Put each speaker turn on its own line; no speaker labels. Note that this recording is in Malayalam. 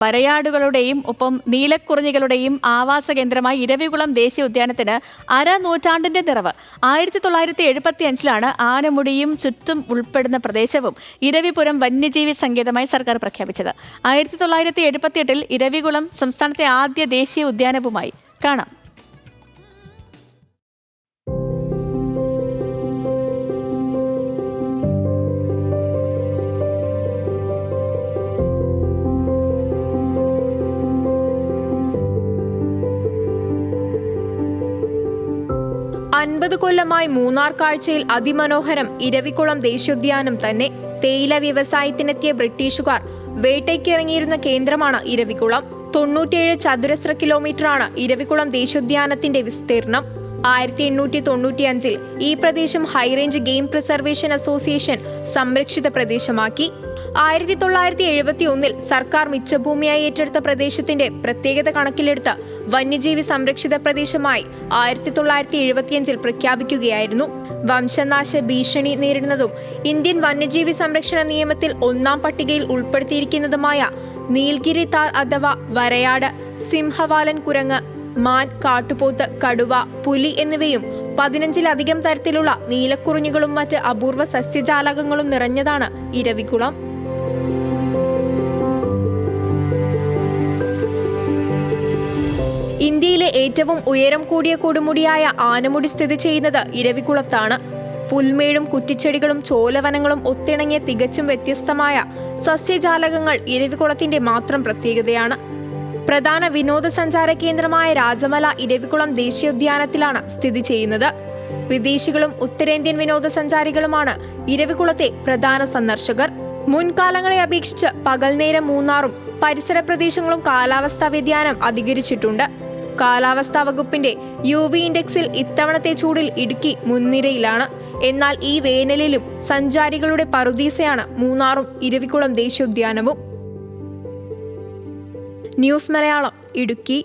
വരയാടുകളുടെയും ഒപ്പം നീലക്കുറിഞ്ഞികളുടെയും ആവാസ കേന്ദ്രമായി ഇരവികുളം ദേശീയ ഉദ്യാനത്തിന് അരനൂറ്റാണ്ടിന്റെ നിറവ്. 1975 ആനമുടിയും ചുറ്റും ഉൾപ്പെടുന്ന പ്രദേശവും ഇരവിപുരം വന്യജീവി സങ്കേതമായി സർക്കാർ പ്രഖ്യാപിച്ചത്. 1978 ഇരവികുളം സംസ്ഥാനത്തെ ആദ്യ ദേശീയ ഉദ്യാനവുമായി കാണാം.
കൊല്ലമായി മൂന്നാർ കാഴ്ചയിൽ അതിമനോഹരം ഇരവികുളം ദേശീയോദ്യാനം തന്നെ. തേയില വ്യവസായത്തിനെത്തിയ ബ്രിട്ടീഷുകാർ വേട്ടയ്ക്കിറങ്ങിയിരുന്ന കേന്ദ്രമാണ് ഇരവികുളം. 97 ചതുരശ്ര കിലോമീറ്ററാണ് ഇരവികുളം ദേശീയോദ്യാനത്തിന്റെ വിസ്തീർണം. 1895 ഈ പ്രദേശം ഹൈറേഞ്ച് ഗെയിം പ്രിസർവേഷൻ അസോസിയേഷൻ സംരക്ഷിത പ്രദേശമാക്കി. 1971 സർക്കാർ മിച്ചഭൂമിയായി ഏറ്റെടുത്ത പ്രദേശത്തിന്റെ പ്രത്യേകത കണക്കിലെടുത്ത് വന്യജീവി സംരക്ഷിത പ്രദേശമായി 1975 പ്രഖ്യാപിക്കുകയായിരുന്നു. വംശനാശ ഭീഷണി നേരിടുന്നതും ഇന്ത്യൻ വന്യജീവി സംരക്ഷണ നിയമത്തിൽ 1-ാം പട്ടികയിൽ ഉൾപ്പെടുത്തിയിരിക്കുന്നതുമായ നീൽഗിരി താർ അഥവാ വരയാട്, സിംഹവാലൻ കുരങ്ങ്, മാൻ, കാട്ടുപോത്ത്, കടുവ, പുലി എന്നിവയും 15-ലധികം തരത്തിലുള്ള നീലക്കുറിഞ്ഞികളും മറ്റ് അപൂർവ സസ്യജാലകങ്ങളും നിറഞ്ഞതാണ് ഇരവികുളം. ഇന്ത്യയിലെ ഏറ്റവും ഉയരം കൂടിയ കൊടുമുടിയായ ആനമുടി സ്ഥിതി ചെയ്യുന്നത് ഇരവികുളത്താണ്. പുൽമേടും കുറ്റിച്ചെടികളും ചോലവനങ്ങളും ഒത്തിണങ്ങിയ തികച്ചും വ്യത്യസ്തമായ സസ്യജാലകങ്ങൾ ഇരവികുളത്തിന്റെ മാത്രം പ്രത്യേകതയാണ്. പ്രധാന വിനോദസഞ്ചാര കേന്ദ്രമായ രാജമല ഇരവികുളം ദേശീയോദ്യാനത്തിലാണ് സ്ഥിതി ചെയ്യുന്നത്. വിദേശികളും ഉത്തരേന്ത്യൻ വിനോദസഞ്ചാരികളുമാണ് ഇരവികുളത്തെ പ്രധാന സന്ദർശകർ. മുൻകാലങ്ങളെ അപേക്ഷിച്ച് പകൽ നേരം മൂന്നാറും പരിസര പ്രദേശങ്ങളും കാലാവസ്ഥാ വ്യതിയാനം അധികരിച്ചിട്ടുണ്ട്. കാലാവസ്ഥാ വകുപ്പിന്റെ UV ഇൻഡെക്സിൽ ഇത്തവണത്തെ ചൂടിൽ ഇടുക്കി മുൻനിരയിലാണ്. എന്നാൽ ഈ വേനലിലും സഞ്ചാരികളുടെ പറുദീസയാണ് മൂന്നാറും ഇരവികുളം ദേശീയോദ്യാനവും. ന്യൂസ് മലയാളം, ഇടുക്കി.